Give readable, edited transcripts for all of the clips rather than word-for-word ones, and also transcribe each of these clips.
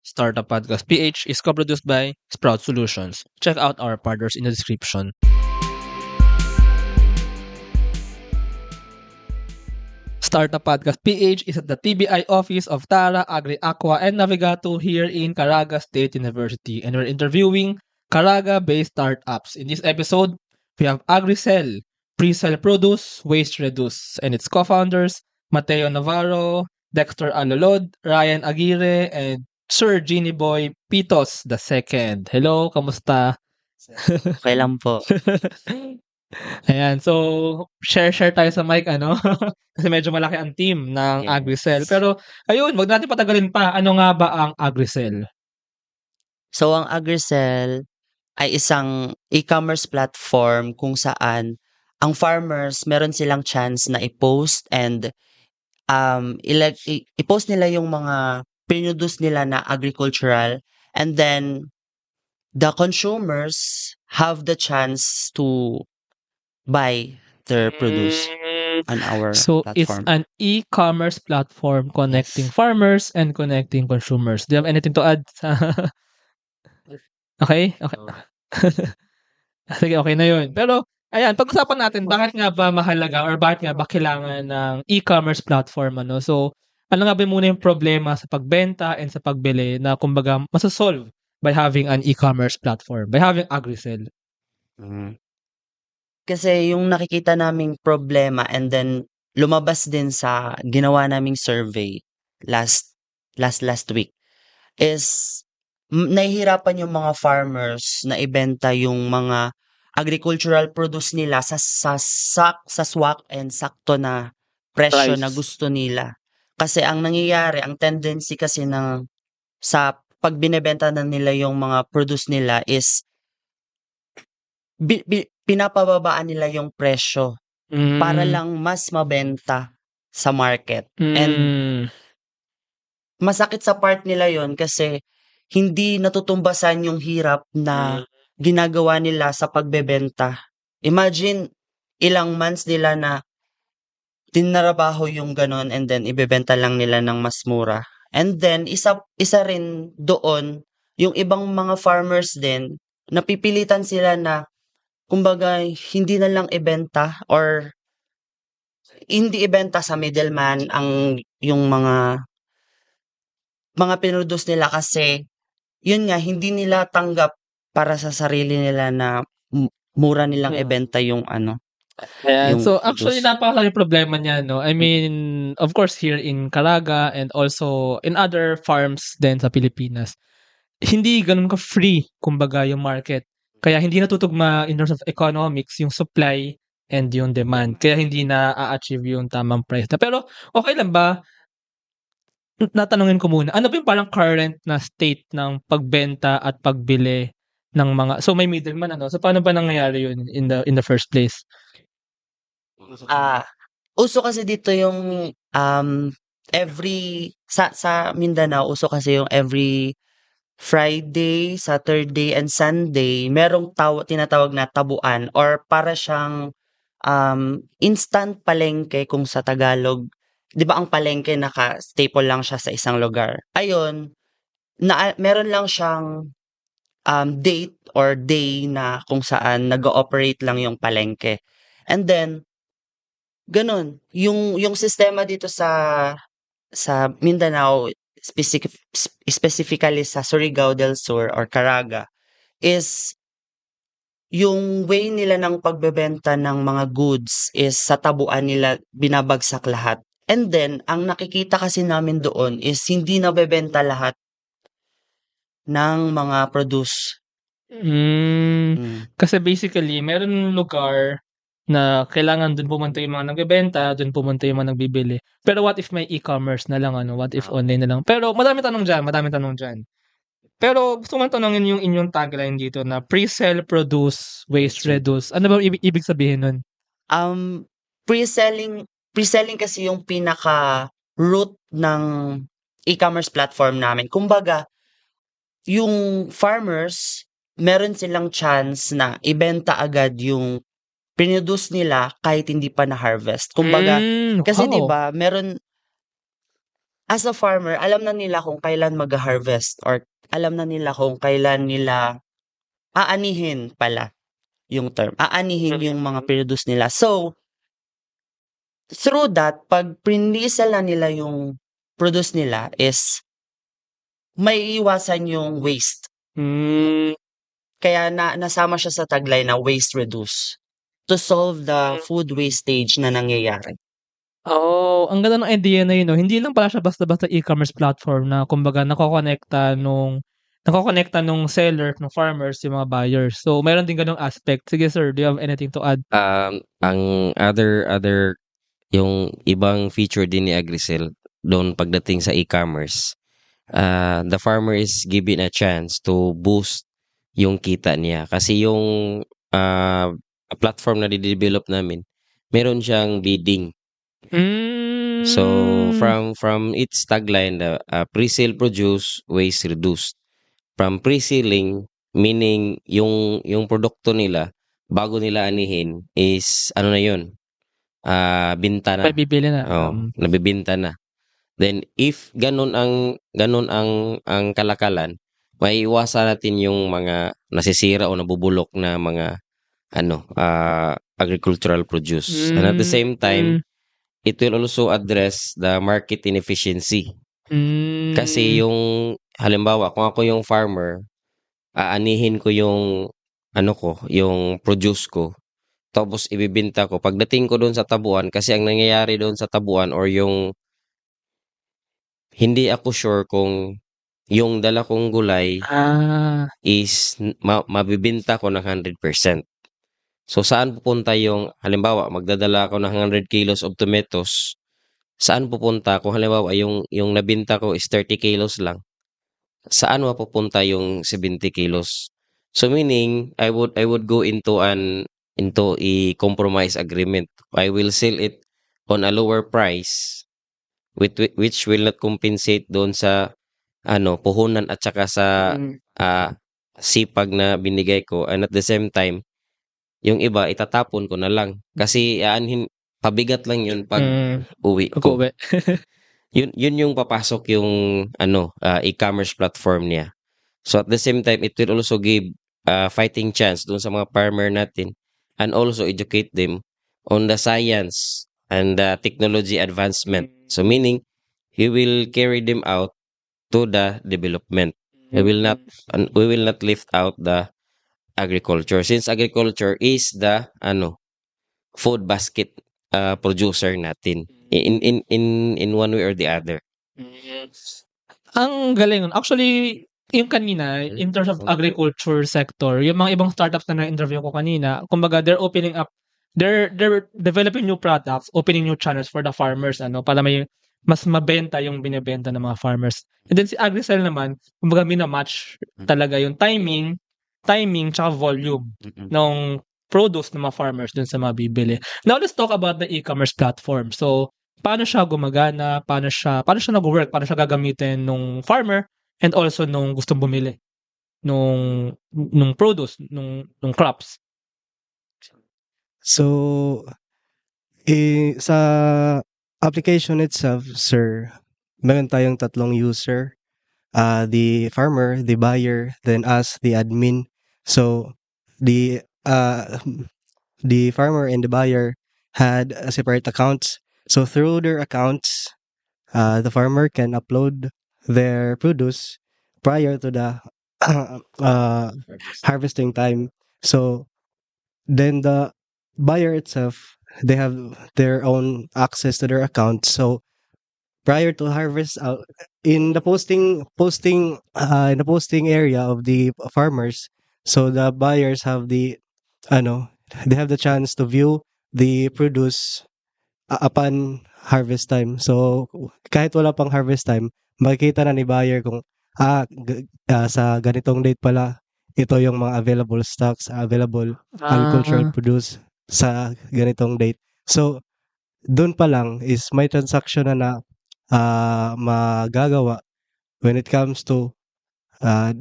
Startup Podcast PH is co-produced by Sprout Solutions. Check out our partners in the description. Startup Podcast PH is at the TBI office of Tara, Agri Aqua, and Navigato here in Caraga State University. And we're interviewing Caraga-based startups. In this episode, we have AgriCell, pre-sell produce, waste reduce, and its co-founders, Mateo Navarro, Dexter Alolod, Ryan Aguirre, and Sir Genie Boy Pitos II. Hello, kamusta? Okay lang po. Ayan, so share tayo sa mic, ano? Kasi medyo malaki ang team ng Yes. AgriCell. Pero ayun, wag natin patagalin pa. Ano nga ba ang AgriCell? So, ang AgriCell ay isang e-commerce platform kung saan ang farmers meron silang chance na i-post and i-post nila yung mga produce nila na agricultural, and then the consumers have the chance to buy their produce on our So it's platform. an e-commerce platform connecting Yes. farmers and connecting consumers. Do you have anything to add? Okay? Sige, okay na yun. Pero, ayan, pag-usapan natin, bakit nga ba mahalaga or bakit nga ba kailangan ng e-commerce platform, ano? So, ano nga ba muna yung problema sa pagbenta and sa pagbili na kumbaga masasolve by having an e-commerce platform, by having AgriCell? Mm. Kasi yung nakikita naming problema, and then lumabas din sa ginawa naming survey last week, is nahihirapan yung mga farmers na ibenta yung mga agricultural produce nila sa swak and sakto na presyo na Price. gusto nila. Kasi ang nangyayari, ang tendency kasi sa pag binebenta na nila yung mga produce nila is pinapababaan nila yung presyo para lang mas mabenta sa market. And masakit sa part nila yon kasi hindi natutumbasan yung hirap na ginagawa nila sa pagbebenta. Imagine ilang months nila na tinrabaho yung ganon, and then ibebenta lang nila ng mas mura. And then isa rin doon, yung ibang mga farmers din, napipilitan sila na kumbaga hindi na lang ibenta or hindi ibenta sa middleman yung mga pinroduce nila, kasi yun nga, hindi nila tanggap para sa sarili nila na mura nilang ibenta yung Ayan. yung So, actually, produce. napakalaking problema niya, no? I mean, of course, here in Caraga and also in other farms din sa Pilipinas, hindi ganun ka-free, kumbaga, yung market. Kaya hindi natutugma in terms of economics yung supply and yung demand. Kaya hindi na a-achieve yung tamang price. Pero, okay lang ba? Natanungin ko muna, ano ba yung parang current na state ng pagbenta at pagbili ng mga... So, may middleman, ano? So, paano ba nangyayari yun in the first place? Uso kasi dito yung every sa Mindanao, uso kasi yung every Friday, Saturday, and Sunday merong tinatawag na tabuan, or para siyang instant palengke kung sa Tagalog. 'Di ba ang palengke naka-staple lang siya sa isang lugar? Ayun, meron lang siyang date or day na kung saan nag-ooperate lang yung palengke. And then ganun, yung sistema dito sa Mindanao, specifically sa Surigao del Sur or Caraga, is yung way nila ng pagbebenta ng mga goods is sa tabuan nila binabagsak lahat. And then, ang nakikita kasi namin doon is hindi nabebenta lahat ng mga produce. Kasi basically, meron lugar na kailangan dun pumunta yung mga nagbebenta, dun pumunta yung mga nagbibili. Pero what if may e-commerce na lang, ano? What if online na lang? Pero madaming tanong dyan. Pero gusto ko tanongin yung inyong tagline dito na pre-sell, produce, waste, reduce. Ano ba ibig sabihin nun? Pre-selling kasi yung pinaka-root ng e-commerce platform namin. Kumbaga, yung farmers, meron silang chance na ibenta agad yung produce nila kahit hindi pa na-harvest. Kumbaga, kasi 'di Wow. ba, meron as a farmer, alam na nila kung kailan mag-harvest or alam na nila kung kailan nila aanihin pala yung term, aanihin yung mga produce nila. So, through that, 'pag prinisel na nila yung produce nila is maiiwasan yung waste. Kaya nasama siya sa tagline na waste reduce to solve the food wastage na nangyayari. Oh, ang ganda ng idea na yun 'no. Hindi lang pala siya basta-basta e-commerce platform na kumbaga nakokonekta nung seller, nung farmers, yung mga buyers. So, meron din gano'ng aspect. Sige sir, do you have anything to add? Ang other yung ibang feature din ni Agricel doon pagdating sa e-commerce, the farmer is given a chance to boost yung kita niya. Kasi yung platform na di-develop namin, meron siyang bidding. So from its tagline, the pre-sale produce, waste reduced. From pre-selling, meaning yung produkto nila bago nila anihin is ano na yun, binta na. May bibili na. Nabibenta na. Then if ganun ang kalakalan, maiiwasan natin yung mga nasisira o nabubulok na mga agricultural produce. And at the same time, it will also address the market inefficiency. Kasi yung halimbawa, kung ako yung farmer, aanihin ko yung yung produce ko. Tapos ibibenta ko. Pagdating ko doon sa tabuan, kasi ang nangyayari doon sa tabuan or yung hindi ako sure kung yung dala kong gulay is mabibenta ko ng 100%. So saan pupunta yung halimbawa magdadala ako ng 100 kilos of tomatoes, saan pupunta kung halimbawa yung nabenta ko is 30 kilos lang, saan mapupunta yung 70 kilos? So meaning I would go into a compromise agreement. I will sell it on a lower price which will not compensate doon sa puhunan at saka sa sipag na binigay ko, and at the same time yung iba itatapon ko na lang kasi pabigat lang yun pag uwi ko. Yun yung papasok yung e-commerce platform niya. So at the same time, it will also give fighting chance dun sa mga farmer natin and also educate them on the science and the technology advancement. So meaning, he will carry them out to the development. We will not lift out the agriculture, since agriculture is the food basket producer natin in one way or the other. Ang galing nun. Actually, yung kanina, in terms of agriculture sector, yung mga ibang startups na na-interview ko kanina, kumbaga they're developing new products, opening new channels for the farmers, para may mas mabenta yung binebenta ng mga farmers. And then si Agricel naman, kumbaga mina-match talaga yung timing, tsaka volume ng produce ng mga farmers dun sa mga bibili. Now, let's talk about the e-commerce platform. So, paano siya gumagana, paano siya nag-work, paano siya gagamitin nung farmer and also nung gustong bumili nung produce, nung crops. So, sa application itself, sir, meron tayong tatlong user. The farmer, the buyer, then us, the admin. So, the farmer and the buyer had separate accounts. So, through their accounts, the farmer can upload their produce prior to the harvesting time. So, then the buyer itself, they have their own access to their account. So, prior to harvest, in the posting area of the farmers, so the buyers have they have the chance to view the produce upon harvest time. So kahit wala pang harvest time, makikita na ni buyer kung sa ganitong date pala ito yung mga available stocks, available agricultural produce sa ganitong date. So doon pa lang is may transaction na magagawa when it comes to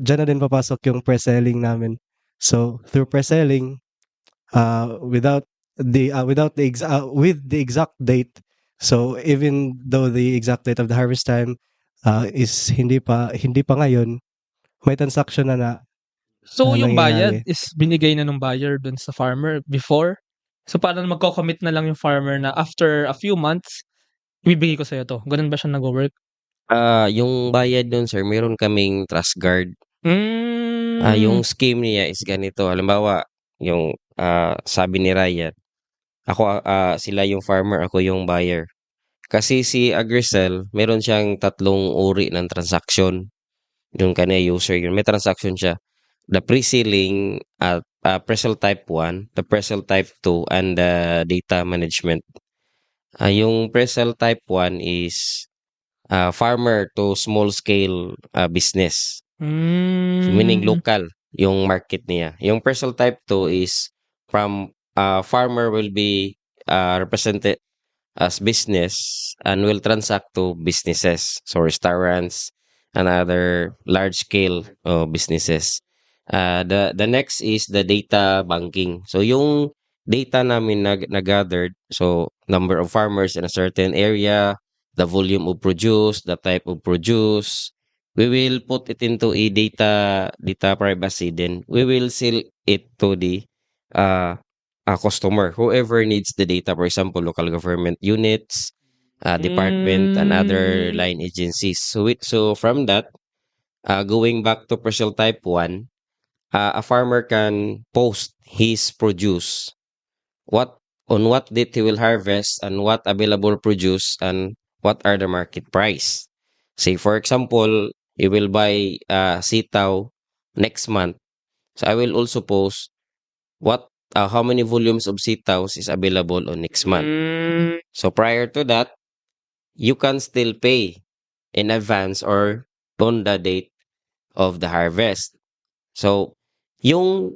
dyan na din papasok yung pre-selling namin. So through pre-selling, with the exact date, So even though the exact date of the harvest time is hindi pa ngayon, may transaction na So, yung bayad nangyayari. is binigay na nung buyer dun sa farmer before? So, parang magko-commit na lang yung farmer na after a few months, ibibigay ko sa'yo 'to. Ganun ba siya nagwo-work? Yung bayad nun sir, meron kaming trust guard. Yung scheme niya is ganito, halimbawa, yung sabi ni Ryan, sila yung farmer, ako yung buyer. Kasi si Agricel, meron siyang 3 uri ng transaction. Yung kanya user yun, may transaction siya. The pre-sealing at pre-sale type 1, the pre-sale type 2, and the data management. Yung pre-sale type 1 is farmer to small scale business. Meaning local yung market niya. Yung pre-sale type 2 is from farmer will be represented as business and will transact to businesses, so restaurants and other large scale businesses. The next is the data banking. So yung data namin na-gathered, so number of farmers in a certain area, the volume of produce, the type of produce, we will put it into a data privacy, then we will sell it to the customer, whoever needs the data, for example, local government units, department, and other line agencies. So from that, going back to parcel type 1, a farmer can post his produce, on what date he will harvest, and what available produce, and what are the market price. Say, for example, he will buy sitaw next month. So I will also post how many volumes of sitaws is available on next month. So prior to that, you can still pay in advance or on the date of the harvest. So yung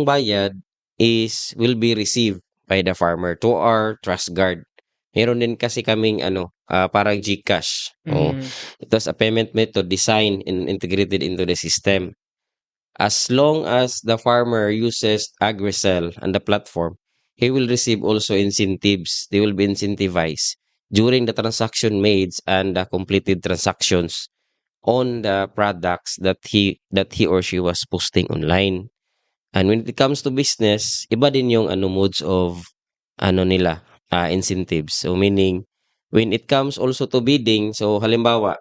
bayad will be received by the farmer to our trust guard. Meron din kasi kaming parang GCash. It was a payment method designed and integrated into the system. As long as the farmer uses Agricel and the platform, he will receive also incentives. They will be incentivized during the transaction made and the completed transactions on the products that he or she was posting online. And when it comes to business, iba din yung modes of nila incentives. So meaning when it comes also to bidding, so halimbawa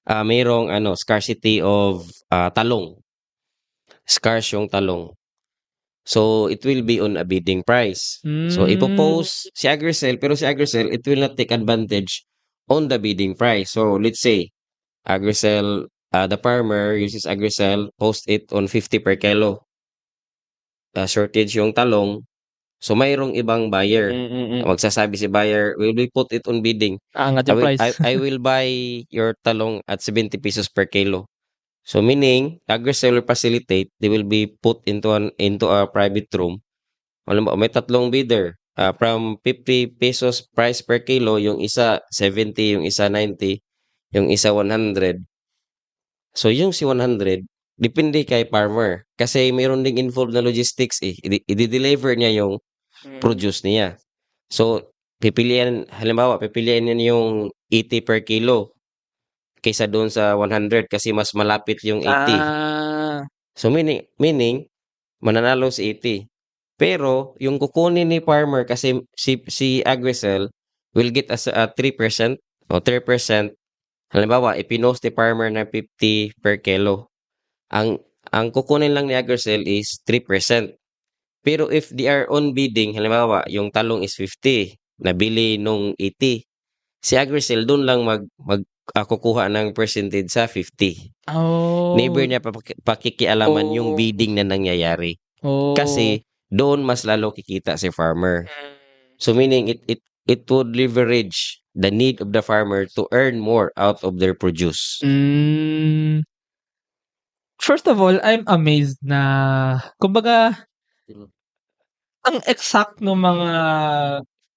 mayroong scarcity of talong. Scarce yung talong. So it will be on a bidding price. So ipo-post si Agricel, pero si Agricel, it will not take advantage on the bidding price. So let's say Agricel, the farmer uses Agricel, post it on 50 per kilo. Shortage yung talong. So mayroong ibang buyer. Magsasabi si buyer, will we put it on bidding? Aangat yung price. I will buy your talong at 70 pesos per kilo. So meaning, Agricel will facilitate, they will be put into a private room. Alam mo, may 3 bidder. From 50 pesos price per kilo, yung isa 70, yung isa 90, yung isa 100. So yung si 100, depende kay farmer. Kasi mayroon ding involved na logistics eh. I-deliver niya yung produce niya. So, halimbawa, pipilian niya yung 80 per kilo kaysa doon sa 100 kasi mas malapit yung 80. So meaning mananalo si 80. Pero yung kukunin ni farmer kasi si Agricel will get as a 3% o 3%. Halimbawa, ipinost ni farmer na 50 per kilo. Ang kukunin lang ni Agricel is 3%. Pero if they are on bidding, halimbawa, yung talong is 50, nabili nung 80. Si Agricel doon lang kukuha ng percentage sa 50. Never niya pakikialaman yung bidding na nangyayari. Kasi doon mas lalo kikita si farmer. So meaning it would leverage the need of the farmer to earn more out of their produce. First of all, I'm amazed na kumbaga ang exact ng mga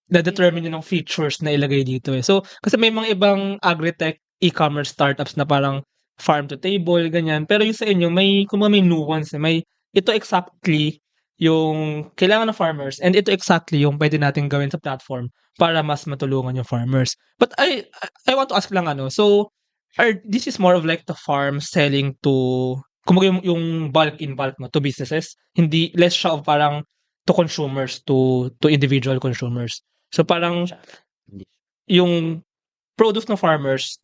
na-determine ng features na ilagay dito eh. So, kasi may mga ibang agritech e-commerce startups na parang farm to table, ganyan. Pero yung sa inyo, may nuance eh. Ito exactly yung kailangan ng farmers, and ito exactly yung pwede natin gawin sa platform para mas matulungan yung farmers. But I want to ask lang so this is more of like the farm selling to kumbaga yung bulk in bulk to businesses, hindi less siya of parang to consumers, to individual consumers. So parang yung produce ng farmers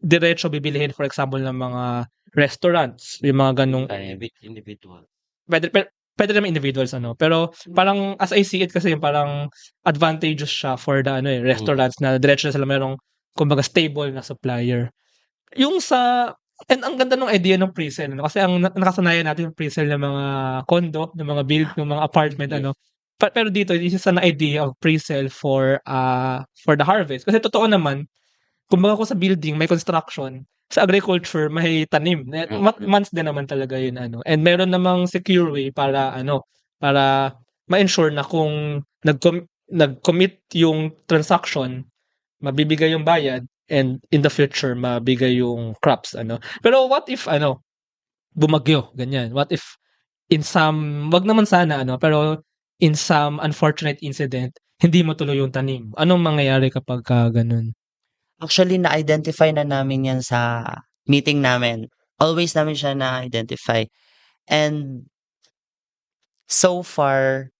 diretso bibilihin, for example, ng mga restaurants, yung mga ganung Individual. pwede naman individuals pero parang as I see it kasi yung parang advantageous siya for the restaurants na diretso na sila merong kumbaga stable na supplier. Yung and ang ganda ng idea ng pre-sale kasi ang nakasanayan natin yung pre-sale ng mga condo, ng mga build, ng mga apartment pero dito this is an idea of pre-sale for the harvest kasi totoo naman kumbaga kung sa building may construction, sa agriculture may tanim. Months din naman talaga yun and meron namang secure way para para ma-ensure na kung nag-commit yung transaction, mabibigay yung bayad, and in the future mabigay yung crops Pero what if bumagyo ganyan? What if in some wag naman sana pero in some unfortunate incident hindi mo tuloy yung tanim? Anong mangyayari kapag ganun? Actually, na-identify na namin yan sa meeting namin. Always namin siya na-identify. And so far,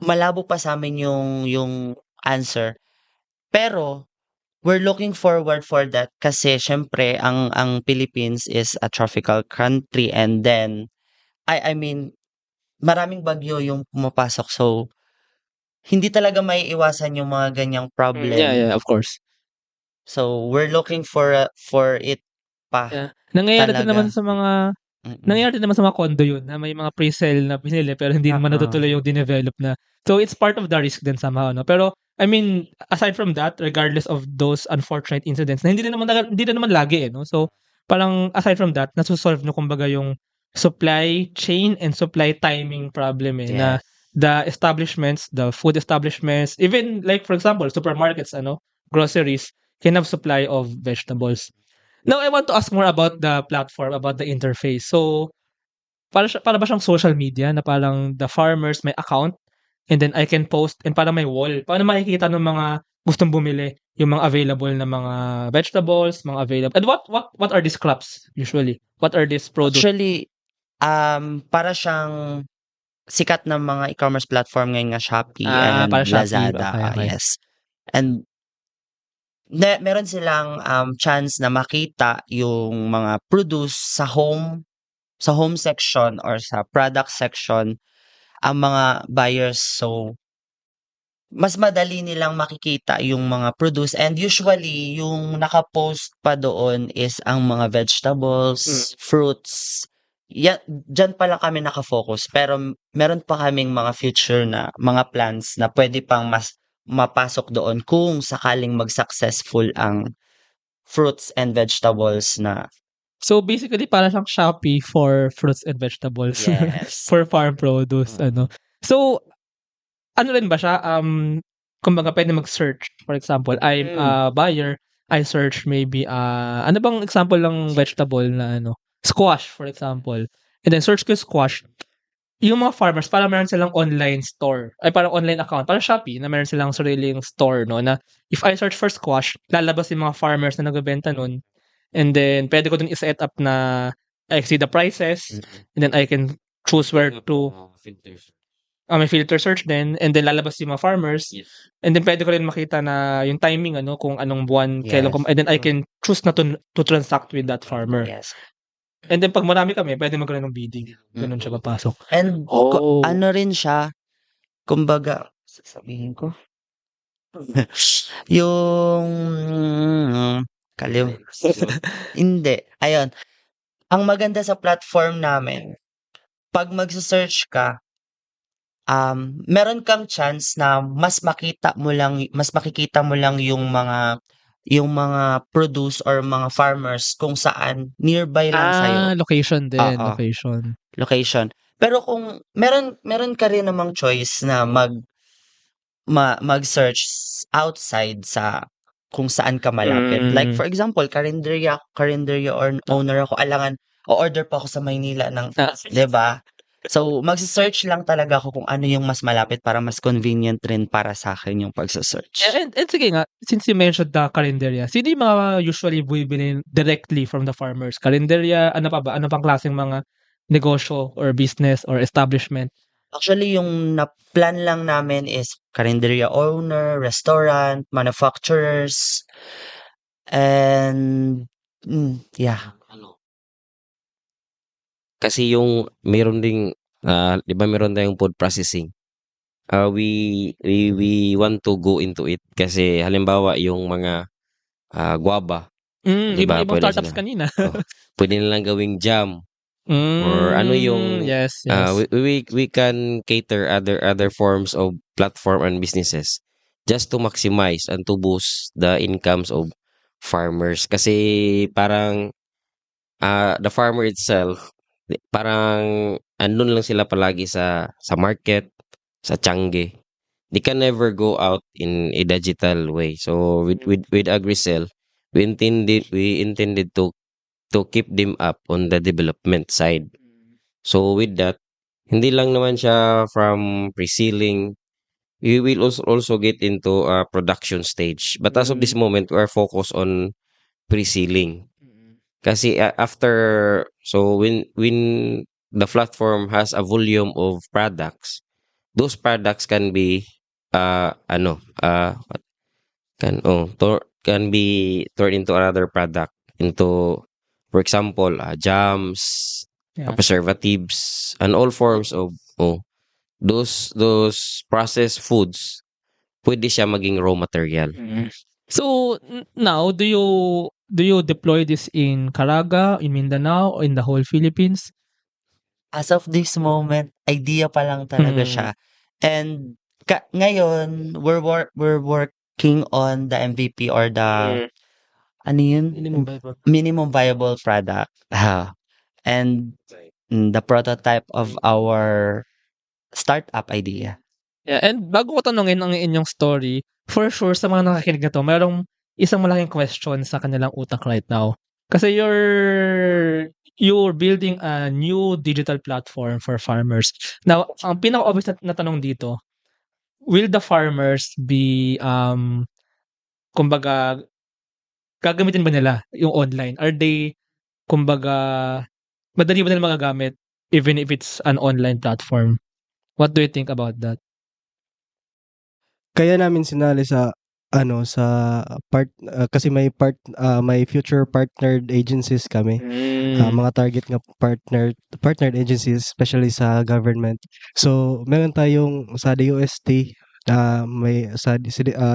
malabo pa sa amin yung answer. Pero, we're looking forward for that kasi syempre, ang Philippines is a tropical country and then, I mean, maraming bagyo yung pumapasok. So, hindi talaga maiiwasan yung mga ganyang problem. Yeah, of course. So, we're looking for it pa. Yeah. Nangyayari din talaga. naman sa mga nangyayari din naman sa mga condo yun na may mga pre-sale na pinili pero hindi naman natutuloy yung dinevelop na. So, it's part of the risk din somehow Pero, I mean, aside from that, regardless of those unfortunate incidents na hindi din naman lagi So, parang aside from that, nasusolve kumbaga yung supply chain and supply timing problem na the establishments, the food establishments, even like for example, supermarkets groceries can have supply of vegetables. Now, I want to ask more about the platform, about the interface. So, para ba siyang social media na parang the farmers may account and then I can post and parang may wall. Paano makikita ng mga gustong bumili yung mga available na mga vegetables, mga available. And what are these crops usually? What are these produce? Actually, para siyang sikat na mga e-commerce platform ngayon nga Shopee and para Shopee. Lazada. Okay. Yes. And meron silang chance na makita yung mga produce sa home section or sa product section ang mga buyers. So, mas madali nilang makikita yung mga produce and usually yung nakapost pa doon is ang mga vegetables, fruits. Diyan pa lang kami nakafocus pero meron pa kaming mga future na mga plans na pwede pang mas mapasok doon kung sakaling mag-successful ang fruits and vegetables na. So basically para siyang Shopee for fruits and vegetables. Yes. For farm produce So ano rin ba siya kumbaga pwede mag-search. For example, I'm a buyer, I search maybe ano bang example ng vegetable na squash for example. And then search ko squash. Yung mga farmers para meron silang online store. Ay parang online account, para Shopee na meron silang sariling store na if I search for squash, lalabas yung mga farmers na nagbebenta nun. And then pwede ko dun i-set up na I see the prices and then I can choose where to may filter search din and then lalabas yung mga farmers and then pwede ko rin makita na yung timing kung anong buwan kailan and then I can choose na to transact with that farmer. Yes. And then pag marami kami, pwede magkaroon ng bidding. Ganun siya papasok. And ano rin siya, kumbaga, sasabihin ko, yung hindi. Ayun. Ang maganda sa platform namin, pag magse-search ka, meron kang chance na mas makikita mo lang yung mga produce or mga farmers kung saan nearby lang sa'yo. Location din, Location. Pero kung meron ka rin namang choice na mag-search outside sa kung saan ka malapit. Like for example, karinderya or owner ako, alangan o-order pa ako sa Maynila ng, 'di ba? So, magse-search lang talaga ako kung ano yung mas malapit para mas convenient rin para sa'kin yung pagse-search. And sige nga, since you mentioned the kalenderya, sino yung mga usually bumibili directly from the farmers? Kalenderya, ano pa ba? Ano pang klaseng mga negosyo or business or establishment? Actually, yung na-plan lang namin is karinderya owner, restaurant, manufacturers, and yeah. Kasi yung meron ding, 'di ba meron tayong food processing. We want to go into it kasi halimbawa yung mga, guava, 'di ba Ibang puwede startups sila kanina. puwede nilang gawing jam or ano yung, Yes, we can cater other forms of platform and businesses just to maximize and to boost the incomes of farmers. Kasi parang, the farmer itself, parang andun lang sila palagi sa market, sa tiangge. They can never go out in a digital way. So with AgriSell, we intended to keep them up on the development side. So with that, hindi lang naman siya from pre-sealing. We will also get into a production stage. But as of this moment, we are focused on pre-sealing. Kasi after, so when the platform has a volume of products, those products can be can be turned into another product, into, for example, jams, Yeah. preservatives, and all forms of those processed foods. Pwede siya maging raw material. So now, do you deploy this in Caraga, in Mindanao, or in the whole Philippines? As of this moment, idea pa lang talaga siya. And ngayon, we're working on the MVP or the ano yun? Minimum viable product. And the prototype of our startup idea. Yeah, and bago ko tanungin ang inyong story, for sure sa mga nakikinig na 'to, merong isang malaking question sa kanilang utak right now. Kasi you're building a new digital platform for farmers. Now, ang pinaka-obvious na tanong dito, will the farmers be, kumbaga, gagamitin ba nila yung online? Are they, kumbaga, madali ba nila magagamit even if it's an online platform? What do you think about that? Kaya namin sinali sa ano, sa kasi may future partnered agencies kami. Mga target nga partnered agencies, especially sa government. So, meron tayong sa DOST,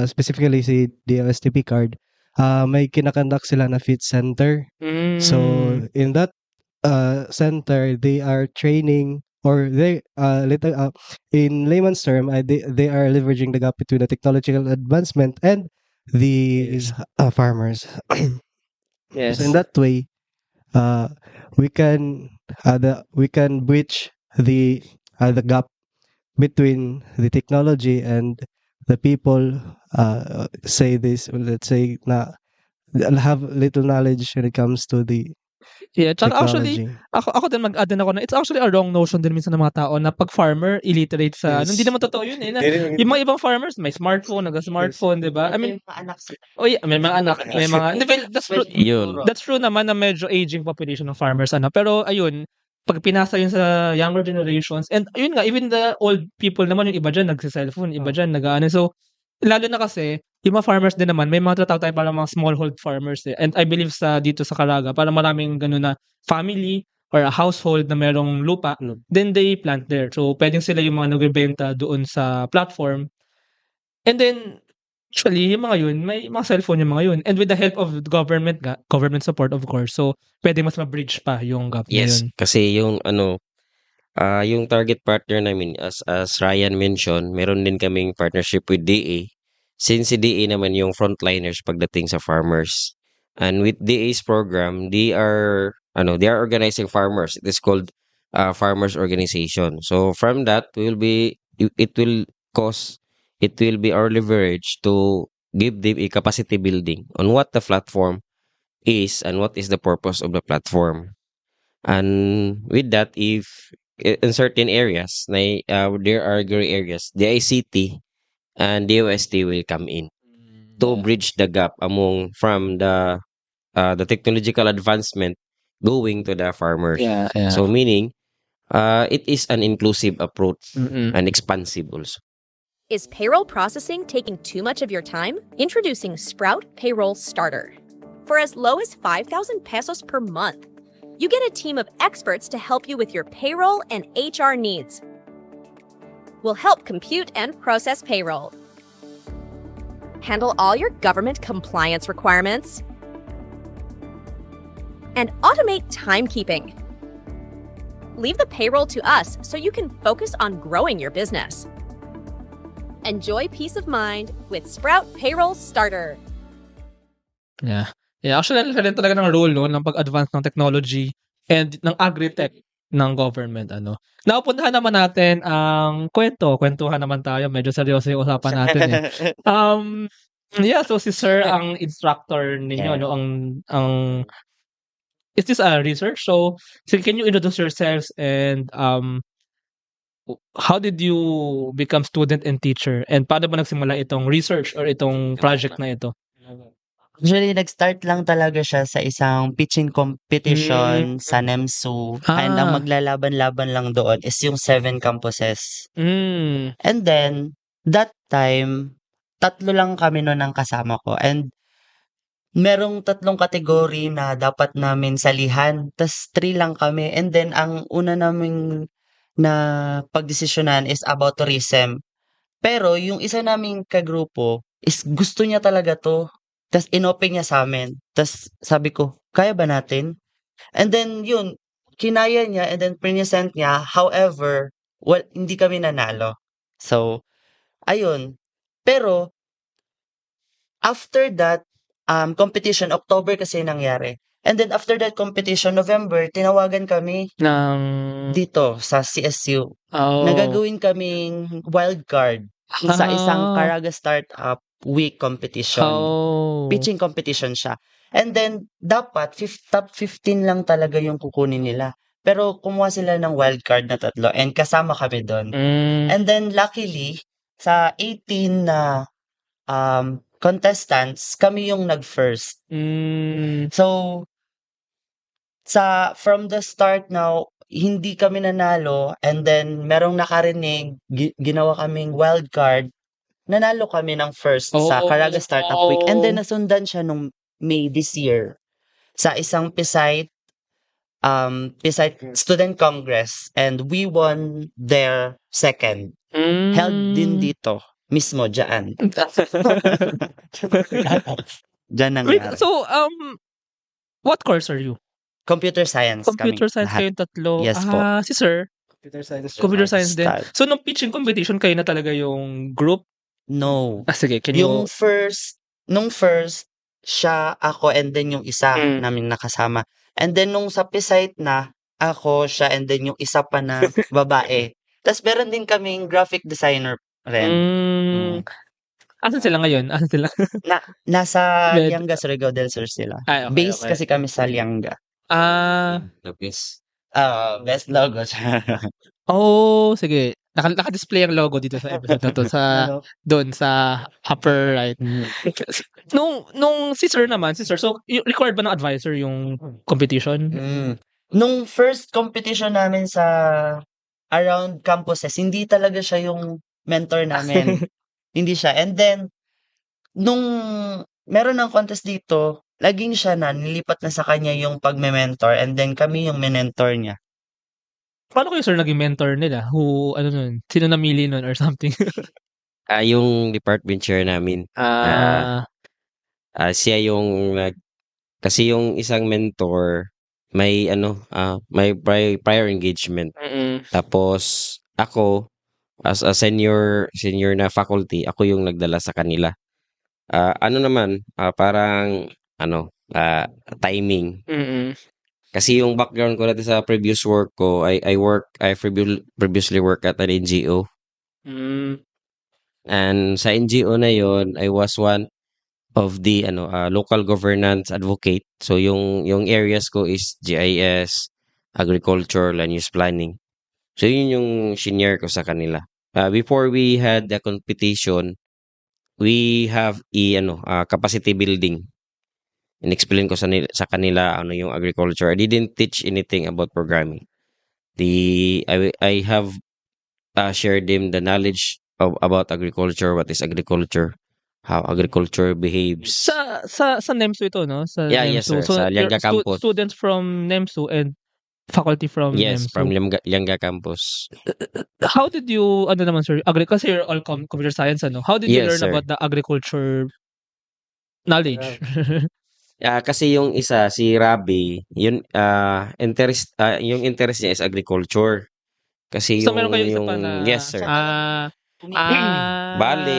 specifically si DOSTP card, may kinakandak sila na fit center. So, in that center, they are training, or in layman's term, they are leveraging the gap between the technological advancement and the farmers. Yes. So in that way, we can bridge the gap between the technology and the people. Let's say na have little knowledge when it comes to the Yeah, tsaka actually, technology. ako din mag-add din ako na it's actually a wrong notion din minsan ng mga tao na 'pag farmer illiterate sa ano, Yes. hindi naman totoo yun, eh, na yung mga ibang farmers may smartphone, nagga-smartphone, 'di ba? I mean, May mga anak sila. yeah, may mga anak, may mga hindi, well, Yun. that's true naman na medyo aging population ng farmers ano, pero ayun, 'pag pinasa yun sa younger generations, and ayun nga, even the old people naman, yung iba diyan nagse-cellphone, iba diyan nag-aano. So, lalo na kasi yung mga farmers din naman, may mga tinatawag tayong parang mga smallhold farmers, eh. And I believe dito sa Caraga parang maraming gano'n na family or a household na merong lupa, then they plant there. So, puwedeng sila yung mga nagbebenta doon sa platform. And then, actually, yung mga yun, may mga cellphone yung mga yun. And with the help of government support, of course. So, puwedeng mas ma-bridge pa yung gap na Yes, yun. kasi yung target partner namin, as Ryan mentioned, meron din kaming partnership with DA. Since si DA naman yung frontliners pagdating sa farmers. And with DA's program, they are organizing farmers. It is called farmers organization. So from that, it will be our leverage to give them a capacity building on what the platform is and what is the purpose of the platform. And with that, if in certain areas, there are gray areas. The ICT and the OST will come in to bridge the gap from the technological advancement going to the farmers. Yeah, yeah. So meaning, it is an inclusive approach Mm-mm. and expansive also. Is payroll processing taking too much of your time? Introducing Sprout Payroll Starter. For as low as 5,000 pesos per month, you get a team of experts to help you with your payroll and HR needs. We'll help compute and process payroll, handle all your government compliance requirements, and automate timekeeping. Leave the payroll to us so you can focus on growing your business. Enjoy peace of mind with Sprout Payroll Starter. Yeah. Yeah, actually laki rin talaga ng role no ng pag-advance ng technology and ng agri-tech ng government ano. Napupuntahan naman natin ang kwentuhan naman tayo, medyo seryoso yung usapan natin eh. Yeah, so si Sir ang instructor ninyo no ang is this a research? So can you introduce yourselves and how did you become student and teacher? And paano ba nagsimula itong research or itong project na ito? Actually, nag-start lang talaga siya sa isang pitching competition sa NEMSU. And ang maglalaban-laban lang doon is yung 7 campuses. And then, that time, 3 lang kami noon ang kasama ko. And merong 3 kategory na dapat namin salihan. Tas 3 lang kami. And then, ang una naming na pagdesisyonan is about tourism. Pero yung isa naming kagrupo is gusto niya talaga 'to. Tas inopen niya sa'min. Tas sabi ko, "Kaya ba natin?" And then yun, kinaya niya and then present niya. However, hindi kami nanalo. So, ayun. Pero after that competition, October kasi nangyari. And then after that competition, November, tinawagan kami Ng dito sa CSU na oh. gagawin kaming wildcard sa isang Caraga Startup Week competition. Pitching competition siya. And then, dapat top 15 lang talaga yung kukunin nila. Pero kumuha sila ng wildcard na 3 and kasama kami doon. And then, luckily, sa 18 na contestants, kami yung nag-first. So, from the start now, hindi kami nanalo and then merong nakarinig, ginawa kaming wildcard, nanalo kami ng first sa Caraga Startup Week. And then nasundan siya nung May this year sa isang PSITE Student Congress and we won their second. Held din dito, mismo dyan. Dyan nangyari. So, what course are you? Computer science Computer kami. science Lahat. kayong 3. Yes po. Si Sir, computer science din. Start. So, nung pitching competition, kayo na talaga yung group? No. Sige, Nung first, siya, ako, and then yung isa namin nakasama. And then nung sa PSITE na, ako, siya, and then yung isa pa na babae. Tapos meron din kaming graphic designer rin. Asan sila ngayon? Asan sila? Nasa Lianga, Surigao del Sur sila. Ay, okay, Base okay. kasi kami sa Lianga. The best. Best logo. Sige. Naka-display ang logo dito sa episode na to sa doon sa upper right. Nung si Sir, so required ba ng advisor yung competition? Nung first competition namin sa around campuses, hindi talaga siya yung mentor namin. Hindi siya. And then nung meron ng contest dito, laging siya nilipat na sa kanya yung pagme-mentor and then kami yung mentor niya. Paano kayo, Sir, naging mentor nila? Sino namili nun or something? Yung department chair namin. Siya yung kasi yung isang mentor may may prior engagement. Tapos ako as a senior na faculty, ako yung nagdala sa kanila. Parang timing. Kasi yung background ko dati sa previous work ko, I previously work at an NGO. And sa NGO na yon, I was one of the local governance advocate. So yung areas ko is GIS, agriculture, land use planning. So yun yung senior ko sa kanila. Before we had the competition, we have capacity building. In-explain ko sa kanila ano yung agriculture. I didn't teach anything about programming. I have shared them the knowledge about agriculture, what is agriculture, how agriculture behaves. Sa NEMSU ito, no? Sa Yeah, yes, NEMSU. sir. Sa Lianga campus. Students from NEMSU and faculty from Yes, NEMSU. from Lianga campus. How did you, ano naman, sir? Kasi you're all computer science, ano? How did you Yes, learn sir. about the agriculture knowledge? Kasi yung isa, si Rabi, yun, yung interest niya is agriculture. Kasi So, meron kayo isa yung, pa na... yes, sir. Bale,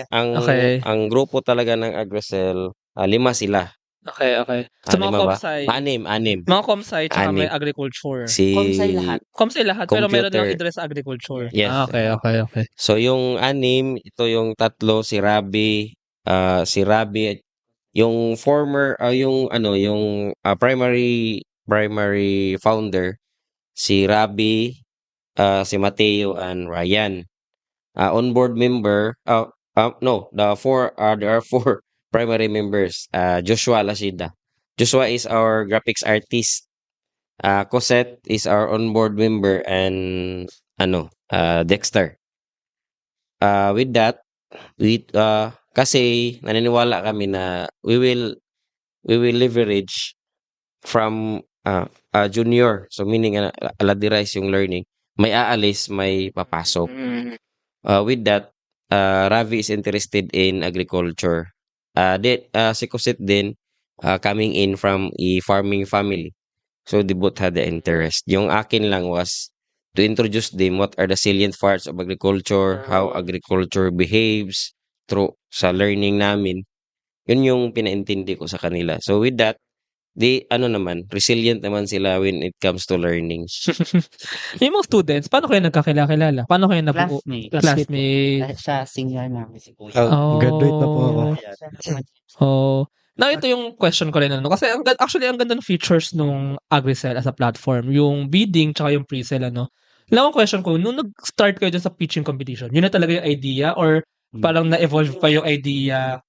Okay. ang grupo talaga ng Agrocell, 5 sila. Okay. So, mga 5 ba? comsci. 6. Mga comsci, tsaka may 6. agriculture. Comsci lahat. Comsci lahat, pero meron Computer. lang interest sa agriculture. Yes, sir. Okay. So yung 6, ito yung 3, si Rabi, yung former yung primary founder, si Rabi, si Mateo and Ryan. On-board member, there are 4 primary members. Joshua Lasida. Joshua is our graphics artist. Cosette is our on-board member, and Dexter. With that, kasi naniniwala kami na we will leverage from junior. So meaning aladirize yung learning. May aalis, may papasok. With that, Ravi is interested in agriculture. Si Cosette din coming in from a farming family. So they both had the interest. Yung akin lang was to introduce them what are the salient parts of agriculture, how agriculture behaves through sa learning namin. Yun yung pinaintindi ko sa kanila. So with that, resilient naman sila when it comes to learning. Yung mga students, paano kayo nagkakilala? Paano kayo nabuo? Classmate. Siya, senior namin si Kuya. Graduate na po ako. Now, ito yung question ko rin. Kasi actually, ang ganda ng features nung AgriCell as a platform. Yung bidding tsaka yung pre-sale. Lang ang question ko, nung nag-start kayo dyan sa pitching competition, yun na talaga yung idea or parang na-evolve pa yung idea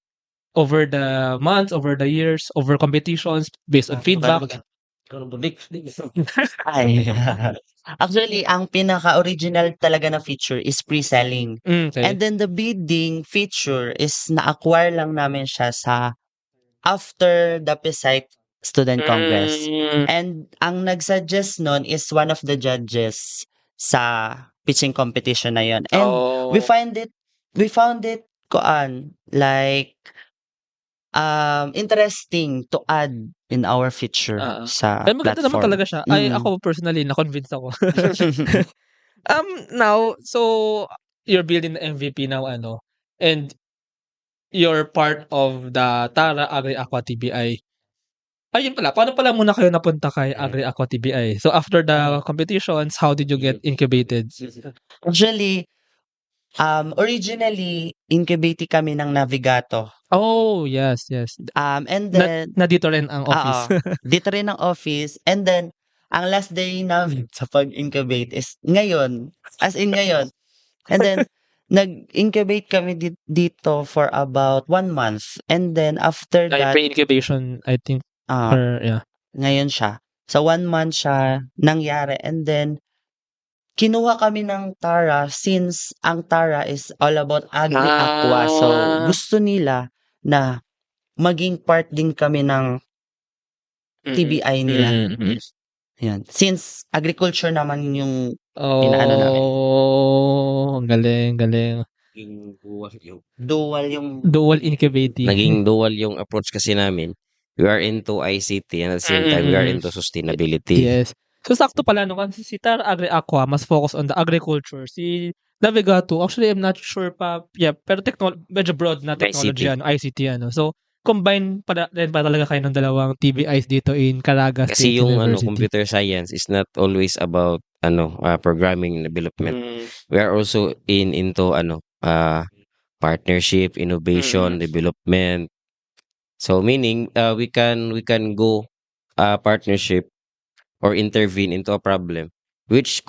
over the months, over the years, over competitions, based on feedback? Actually, ang pinaka-original talaga na feature is pre-selling. Okay. And then the bidding feature is na-acquire lang namin siya after the PSIC Student Congress. And ang nag-suggest nun is one of the judges sa pitching competition na yon. And we found it interesting to add in our feature sa Ay, maganda naman platform. talaga siya. Ay, ako personally, na-convince ako. Now, so you're building the MVP now, and you're part of the Tara Agri Aqua TBI. Ayun pala, paano pala muna kayo napunta kay Agri Aqua TBI? So after the competitions, how did you get incubated? Actually, originally, incubated kami ng Navigato. Oh, yes. And then, na dito rin ang office. Dito rin ang office. And then, ang last day namin sa pag-incubate is ngayon. As in ngayon. And then, nag-incubate kami dito for about 1 month. And then, after that... Pre-incubation, I think. Yeah. Ngayon siya. So, 1 month siya nangyari. And then, kinuha kami ng Tara since ang Tara is all about agri-aqua. So, gusto nila na maging part din kami ng TBI nila. Yan. Since agriculture naman yung inaano namin. Galing. Dual incubating. Naging dual yung approach kasi namin. We are into ICT and at the same time, we are into sustainability. Yes. So, sakto pala, kasi si Tara Agri Aqua mas focus on the agriculture. Si Navigato, actually, I'm not sure pa. Yeah, pero medyo broad na technology, ICT. So, combine pa talaga kayo ng dalawang TBIs dito in Caraga Kasi State yung University. computer science is not always about programming and development. We are also into partnership, innovation, development. So meaning we can go partnership or intervene into a problem which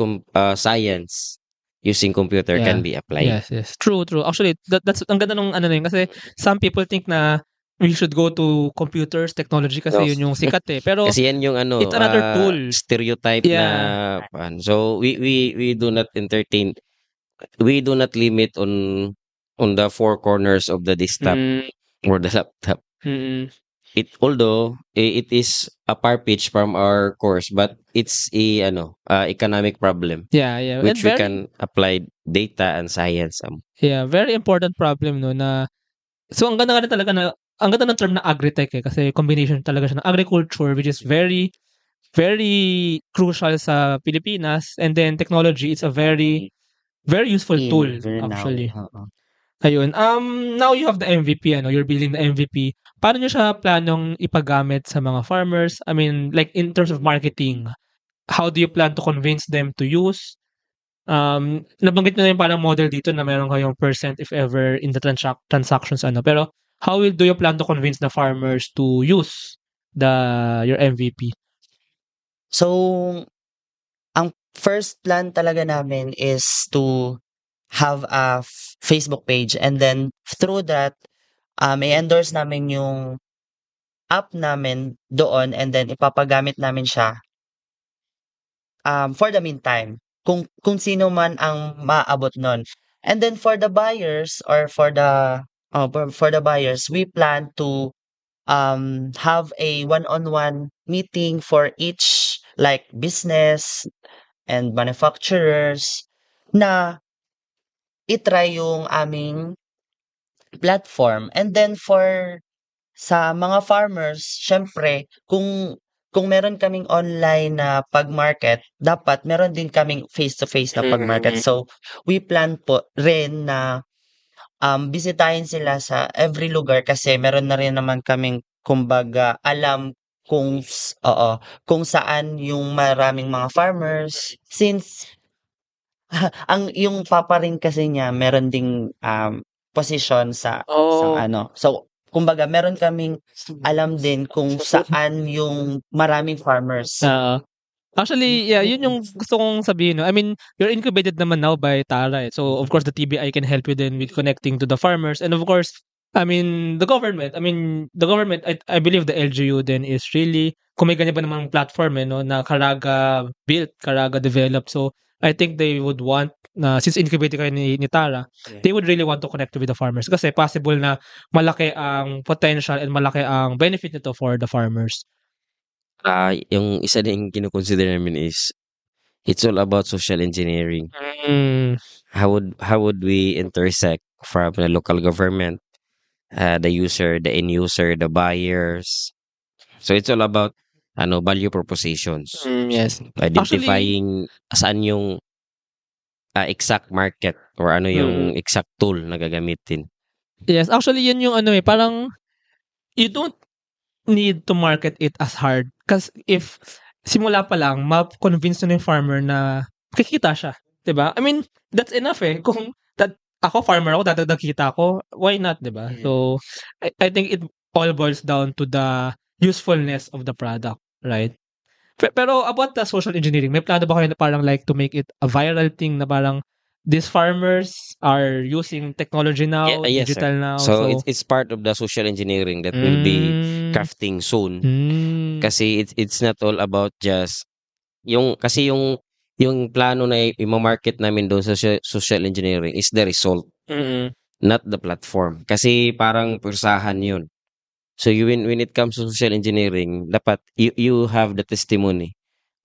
science using computer can be applied. Yes. True. Actually, that's ang ganda nung ano na yun. Kasi some people think na we should go to computers, technology kasi No. yun yung sikat eh. Pero Kasi yan yung it's another tool. stereotype na so we do not entertain, we do not limit on the four corners of the desktop or the laptop. Although it is a far pitch from our course, but it's a economic problem Yeah. which And we can apply data and science. Yeah, very important problem no na so ang ganda talaga na ang ganda ng term na agritech eh kasi combination talaga siya ng agriculture which is very very crucial sa Pilipinas and then technology is a very useful tool actually. Ayun. Now you have the MVP, you're building the MVP. Paano niyo siya planong ipagamit sa mga farmers? I mean, like in terms of marketing, how do you plan to convince them to use? Nabanggit niyo na yung parang model dito na meron kayong percent if ever in the transactions pero how do you plan to convince the farmers to use your MVP? So, ang first plan talaga namin is to have a Facebook page and then through that, i-endorse namin yung app namin doon and then ipapagamit namin siya for the meantime kung sino man ang maabot nun. And then for the buyers or for the buyers, we plan to have a one-on-one meeting for each like business and manufacturers na i-try yung aming platform. And then sa mga farmers, syempre, kung meron kaming online na pag-market, dapat meron din kaming face-to-face na pag-market. So, we plan po rin na bisitahin sila sa every lugar kasi meron na rin naman kaming kumbaga alam kung saan yung maraming mga farmers since yung papa rin kasi niya meron ding position sa so kumbaga meron kaming alam din kung saan yung maraming farmers. Actually, yeah, yun yung gusto kong sabihin. No? I mean, you're incubated naman now by Tara. So, of course, the TBI can help you then with connecting to the farmers. And of course, I mean, the government, I believe the LGU then is really, kung may ganyan ba namang platform no, na Caraga built, Caraga developed. So, I think they would want, since incubated kayo ni Tara, they would really want to connect with the farmers. Kasi possible na malaki ang potential and malaki ang benefit nito for the farmers. Yung isa din kino-consider namin is it's all about social engineering. How would we intersect from the local government, the user, the end user, the buyers? So it's all about value propositions. Yes. Identifying saan yung exact market or yung exact tool na gagamitin. Yes, actually yun yung parang you don't need to market it as hard. Kasi if simula pa lang, ma-convince na yung farmer na kikita siya. Diba? I mean, that's enough eh. Kung ako farmer ako, dadagdag kita ako, why not, diba? So, I think it all boils down to the usefulness of the product, right? Pero about the social engineering, may plano ba kayo na parang like to make it a viral thing na parang these farmers are using technology now, digital now. So it's part of the social engineering that will be crafting soon. Kasi it's not all about just yung plano na i-market namin doon sa social engineering is the result, not the platform. Kasi parang pursahan yun. So when it comes to social engineering, dapat you have the testimony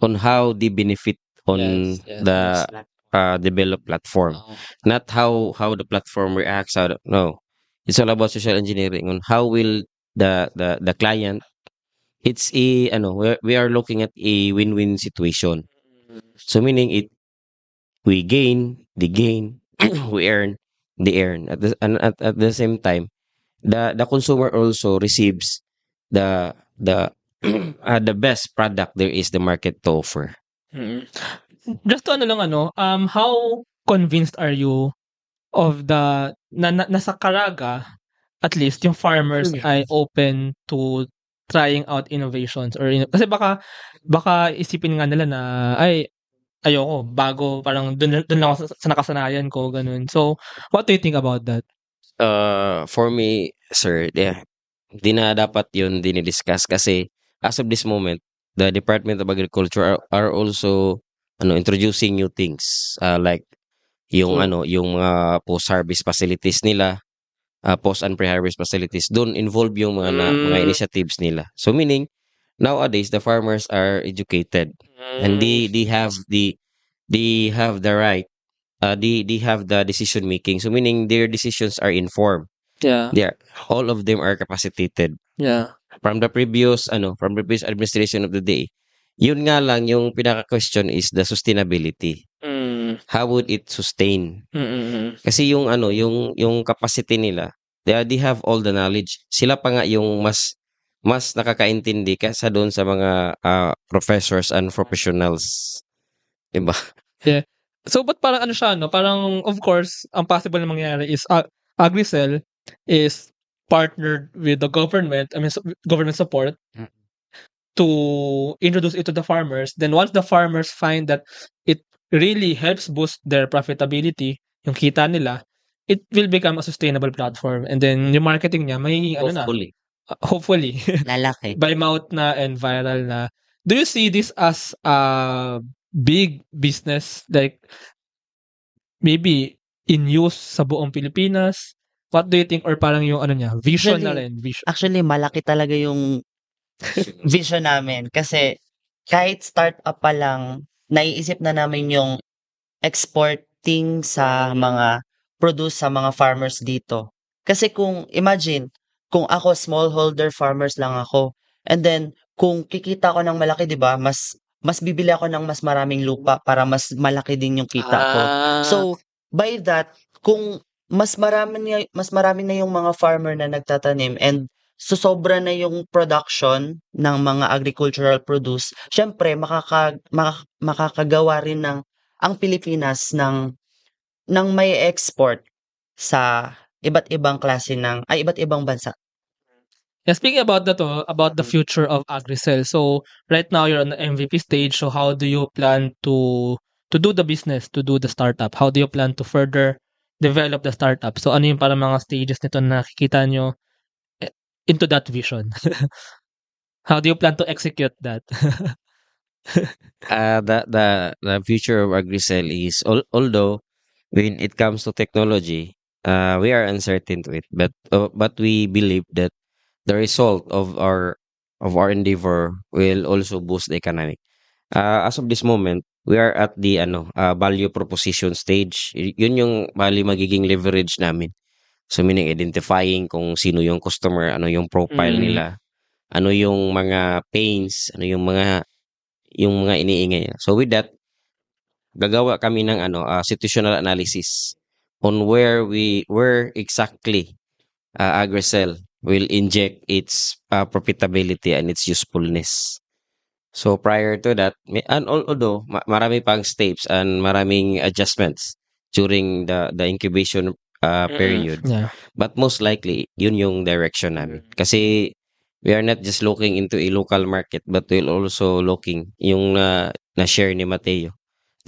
on how they benefit on the developed platform, not how the platform reacts. No, it's all about social engineering on how will the client. It's we are looking at a win-win situation. So meaning we gain, they gain, we earn, they earn. At the same time, the consumer also receives the the best product there is the market to offer. Just to how convinced are you of the nasa Caraga, at least yung farmers ay open to trying out innovations or kasi baka isipin nga nila na ay ayoko, bago parang dun lang ako sa nakasanayan ko, ganun. So, what do you think about that? For me, sir, di na dapat yun dinidiscuss kasi as of this moment, the Department of Agriculture are also introducing new things like yung yung mga post-harvest facilities nila, post and pre-harvest facilities. Doon involve yung mga initiatives nila. So meaning nowadays the farmers are educated and they have the right, they have the decision making. So meaning their decisions are informed. Yeah. All of them are capacitated. Yeah. From the previous administration of the day. Yun nga lang yung pinaka-question is the sustainability. How would it sustain? Kasi yung yung capacity nila, they have all the knowledge. Sila pa nga yung mas nakakaintindi kaysa doon sa mga professors and professionals. Diba? Yeah. So, but parang ano siya, no? Parang, of course, ang possible na mangyari is Agricel is partnered with the government, government support to introduce it to the farmers. Then once the farmers find that it really helps boost their profitability, yung kita nila, it will become a sustainable platform. And then yung marketing niya, may hopefully, Lalaki. by mouth na and viral na. Do you see this as a big business, like maybe in use sa buong Pilipinas? What do you think? Or parang yung ano niya, vision na rin? Actually, malaki talaga yung vision namin. Kasi kahit startup pa lang, naiisip na namin yung exporting sa mga produce sa mga farmers dito. Kasi kung imagine, kung ako smallholder farmers lang ako, and then kung kikita ko ng malaki, 'di ba? Mas bibili ako ng mas maraming lupa para mas malaki din yung kita ko. So, by that, kung mas marami na yung mga farmer na nagtatanim and sosobra na yung production ng mga agricultural produce, syempre makakagawa rin ng ang Pilipinas ng may export sa iba't ibang klase iba't ibang bansa. Yeah, speaking about that, about the future of Agricel. So right now you're on the MVP stage. So how do you plan to do the business, to do the startup? How do you plan to further develop the startup? So ano yung parang mga stages nito na nakikita nyo into that vision? How do you plan to execute that? The future of Agricel is although when it comes to technology, we are uncertain to it, but we believe that the result of our endeavor will also boost the economy. As of this moment, we are at the value proposition stage. Yun yung bali magiging leverage namin. So meaning identifying kung sino yung customer, ano yung profile nila, ano yung mga pains, ano yung mga iniingay nila. So with that, gagawa kami ng situational analysis on where exactly Agricel will inject its profitability and its usefulness. So prior to that, and although marami pang steps and maraming adjustments during the incubation period, but most likely yun yung direction namin. Kasi we are not just looking into a local market, but we're also looking yung na share ni Mateo,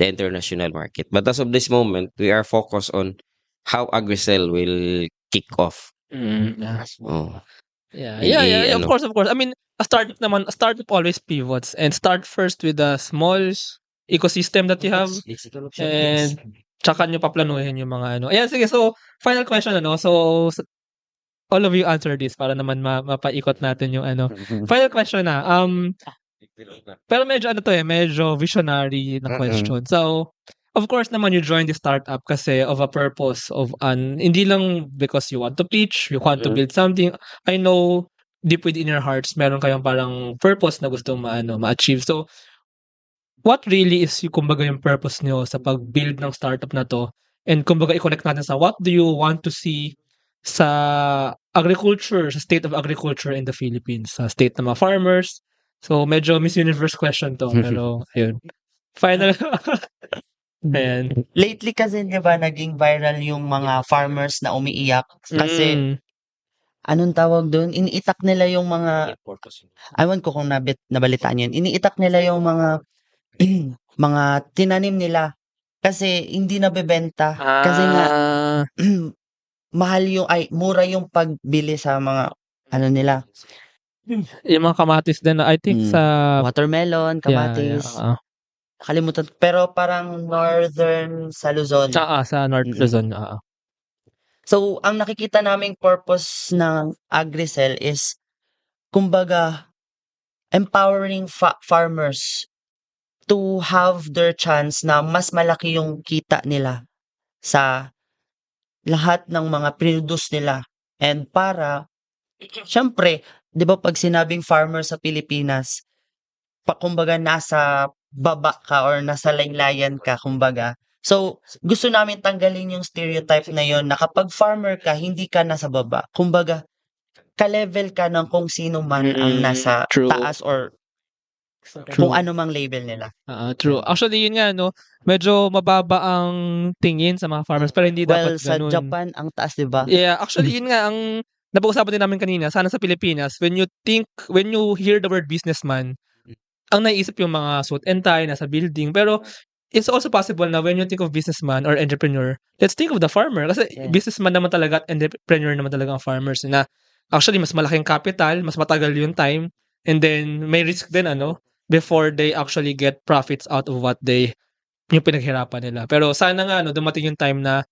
the international market. But as of this moment, we are focused on how Agricel will kick off. Yeah. Of course. I mean, a startup always pivots and start first with a small ecosystem that you have, and tsaka nyo paplanuhin yung mga ano. Ayan, sige. So, final question, So, all of you answer this para naman mapaikot natin yung ano. Final question na. Pero medyo medyo visionary na question. So, of course naman you join the startup kasi of a purpose of hindi lang because you want to pitch, you want to build something. I know deep within your hearts meron kayong parang purpose na gusto ma-achieve. So, what really is kumbaga yung purpose nyo sa pag-build ng startup na to? And kumbaga i-connect natin sa what do you want to see sa agriculture, sa state of agriculture in the Philippines, sa state ng mga farmers. So, medyo Miss Universe question to, pero ayun. Final. Ayan. Lately kasi, di ba, naging viral yung mga farmers na umiiyak kasi anong tawag doon? Iniitak nila yung mga, ewan ko kung nabalitaan yun, iniitak nila yung mga mga tinanim nila kasi hindi nabebenta kasi nga mura yung pagbili sa mga ano nila. Yung mga kamatis din I think sa Watermelon, kamatis. Nakalimutan pero parang northern sa Luzon. Sa North Luzon, So, ang nakikita naming purpose ng AgriCell is kumbaga empowering farmers to have their chance na mas malaki yung kita nila sa lahat ng mga produce nila. And para siyempre, 'di ba pag sinabing farmer sa Pilipinas, kumbaga nasa baba ka or nasa laylayan ka kumbaga. So, gusto namin tanggalin yung stereotype na yon na kapag farmer ka, hindi ka nasa baba. Kumbaga, ka-level ka ng kung sino man ang nasa true. taas or kung ano mang label nila. True. Actually, yun nga, no? Medyo mababa ang tingin sa mga farmers, pero hindi dapat Sa ganun. Japan, ang taas, di ba? Yeah, actually, yun nga, ang napag-usapan din namin kanina, sana sa Pilipinas, when you hear the word businessman, ang naiisip yung mga suit and tie, nasa building, pero it's also possible na when you think of businessman or entrepreneur, let's think of the farmer. Kasi businessman naman talaga at entrepreneur naman talaga ang farmers na actually mas malaking capital, mas matagal yung time, and then may risk din before they actually get profits out of what yung pinaghirapan nila. Pero sana nga dumating yung time na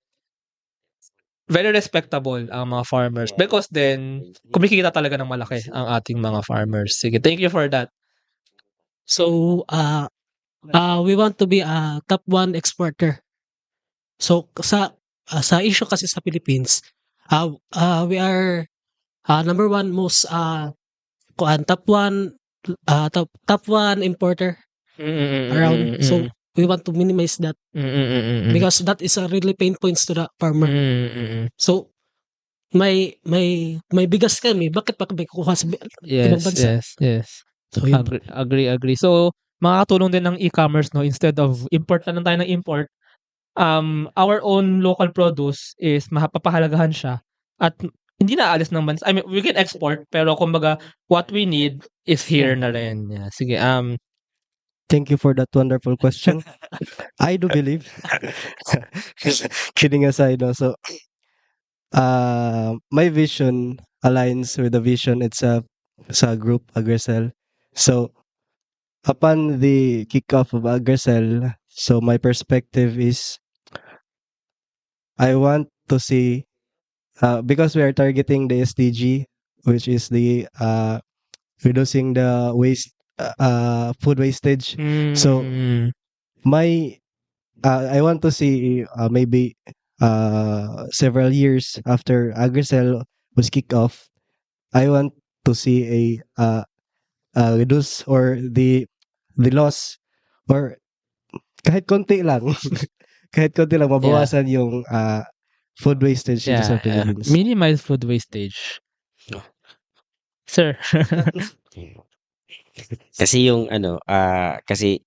very respectable ang mga farmers because then kumikita talaga ng malaki ang ating mga farmers. Sige, thank you for that. So, we want to be a top 1 exporter. So, sa issue kasi sa Philippines, we are number 1 most top 1 importer around. So, we want to minimize that because that is a really pain points to the farmer. So, may bigas kami, bakit pa kami kukuha sa ibang bansa? Yes. So, yun. Agree. So, makakatulong din ng e-commerce instead of import lang tayo ng import, our own local produce is mapapahalagahan siya at hindi na aalis ng bansa. I mean, we can export pero kumbaga what we need is here na rin. Yeah. Sige, Thank you for that wonderful question. I do believe. Kidding aside, so my vision aligns with the vision itself sa group AgriCell. So upon the kickoff of AgriCell, so my perspective is I want to see because we are targeting the SDG, which is the reducing the food wastage. So my I want to see maybe several years after AgriCell was kicked off, I want to see a reduce or the loss or kahit konti lang mabawasan yung food wastage dito sa Philippines. Minimize food wastage. Sir. Kasi yung kasi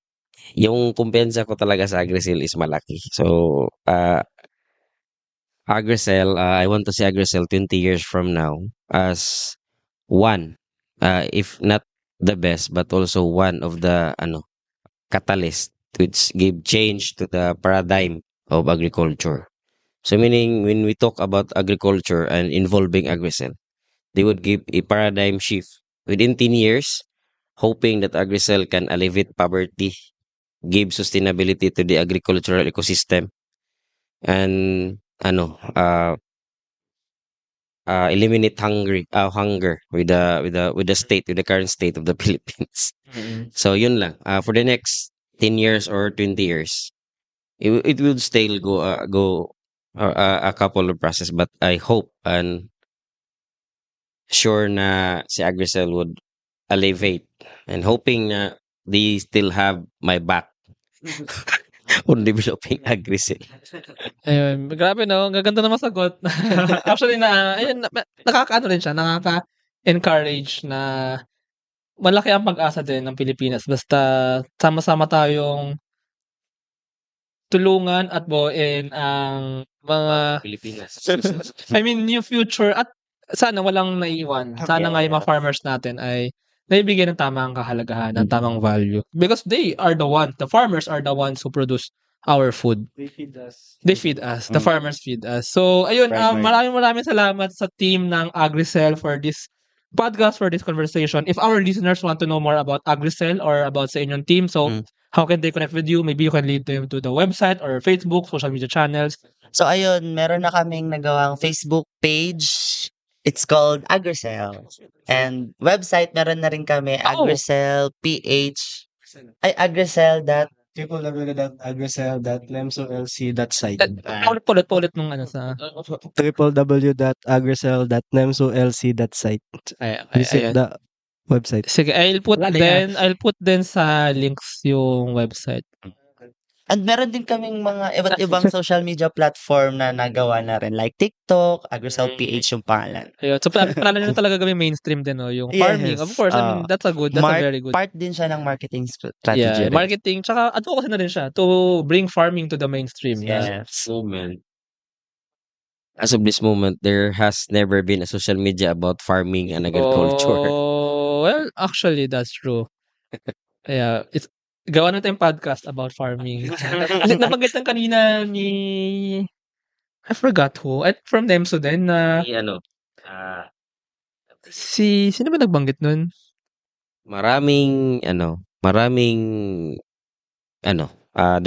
yung kumpensa ko talaga sa AgriCell is malaki. So, AgriCell, I want to see AgriCell 20 years from now as one, if not the best, but also one of the catalyst which give change to the paradigm of agriculture. So meaning when we talk about agriculture and involving AgriCell, they would give a paradigm shift within 10 years, hoping that AgriCell can alleviate poverty, give sustainability to the agricultural ecosystem, and eliminate hunger with the current state of the Philippines. So yun lang. For the next 10 years or 20 years, it will still go a couple of process, but I hope and sure na si AgriCell would elevate and hoping na they still have my back on developing AgriCell. Ayun, grabe ang gaganda na masagot. Actually nakakaano rin siya, nakaka-encourage na malaki ang pag-asa din ng Pilipinas basta sama-sama tayong tulungan at buuin ang mga Pilipinas. I mean, yung future at sana walang naiiwan. Sana nga yung mga farmers natin ay naibigyan ng tamang kahalagahan, ng tamang value. Because the farmers are the ones who produce our food. They feed us. They feed us. The farmers feed us. So, ayun, Right. maraming salamat sa team ng Agricel for this podcast, for this conversation. If our listeners want to know more about Agricel or about sa inyong team, so how can they connect with you? Maybe you can lead them to the website or Facebook, social media channels. So ayun, meron na kaming nagawang Facebook page. It's called Agricel. And website, meron na rin kami, Agricel PH. Agricel. www.agricel.nemsolc.site Paulit nung sa... www.agricel.nemsolc.site Visit Ayan. the website. Sige, I'll put din sa links yung website. And meron din kaming mga iba't ibang social media platform na nagawa na rin. Like TikTok, Agricel PH yung pangalan. Ayun. So, plano nyo talaga gawin mainstream din, no? Yung farming. Yes. Of course, and that's a very good. Part din siya ng marketing strategy. Yeah, rin. marketing. Tsaka advocacy na rin siya to bring farming to the mainstream. Yes. Moment. As of this moment, there has never been a social media about farming and agriculture. Oh, well, actually, that's true. Yeah, gawa na tayong podcast about farming. Nabanggit lang kanina ni... I forgot who. From Nemso din na... Sino ba nagbanggit nun? Maraming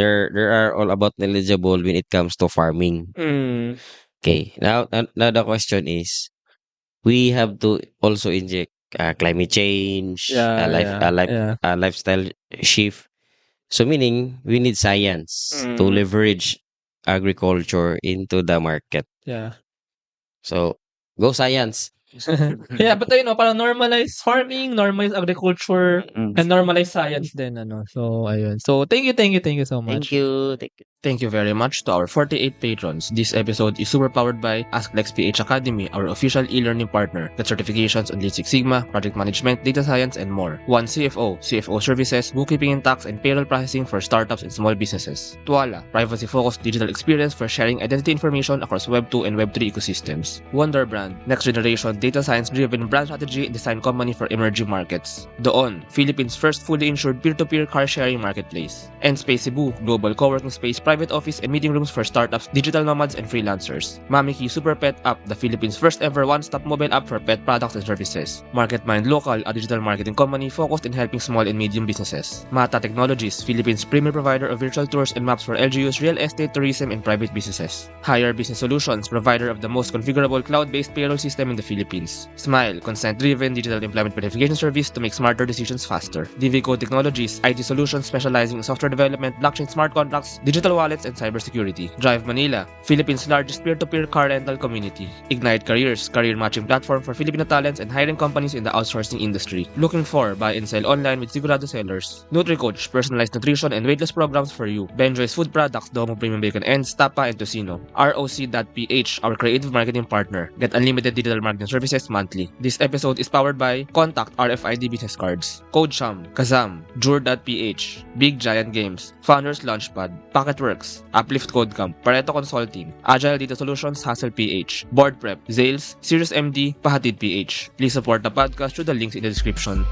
there are all about knowledgeable when it comes to farming. Okay, now the question is, we have to also inject climate change, lifestyle shift. So meaning we need science to leverage agriculture into the market. Yeah. So go science. Yeah, but parang normalize farming, normalize agriculture, and normalize science din, So, ayun. So, thank you so much. Thank you. Thank you very much to our 48 patrons. This episode is super powered by AskLex PH Academy, our official e-learning partner. Get certifications on Lean Six Sigma, project management, data science, and more. One CFO services, bookkeeping and tax, and payroll processing for startups and small businesses. Tuala, privacy-focused digital experience for sharing identity information across Web 2 and Web 3 ecosystems. Wonder Brand, next generation data science-driven brand strategy and design company for emerging markets. Doon, Philippines' first fully insured peer-to-peer car-sharing marketplace. And Space Cebu, global co-working space, private office and meeting rooms for startups, digital nomads, and freelancers. Mamiki Super Pet App, the Philippines' first ever one-stop mobile app for pet products and services. MarketMind Local, a digital marketing company focused in helping small and medium businesses. Mata Technologies, Philippines' premier provider of virtual tours and maps for LGUs, real estate, tourism, and private businesses. Hire Business Solutions, provider of the most configurable cloud-based payroll system in the Philippines. Smile, consent-driven digital employment verification service to make smarter decisions faster. DVCO Technologies, IT solutions specializing in software development, blockchain smart contracts, digital wallets, and cybersecurity. Drive Manila, Philippines' largest peer-to-peer car rental community. Ignite Careers, career matching platform for Filipino talents and hiring companies in the outsourcing industry. Looking for buy and sell online with Sigurado sellers. NutriCoach, personalized nutrition and weight loss programs for you. Benjoy's food products, Domo Premium Bacon Ends, Tapa, and Tocino. ROC.ph, our creative marketing partner. Get unlimited digital marketing services monthly. This episode is powered by Contact RFID Business Cards, CodeSham, Kazam, Jure.ph, Big Giant Games, Founders Launchpad, Packetworks, Uplift Codecamp, Pareto Consulting, Agile Data Solutions, Hassel PH, Board Prep, Zales, Sirius MD, Pahatid PH. Please support the podcast through the links in the description.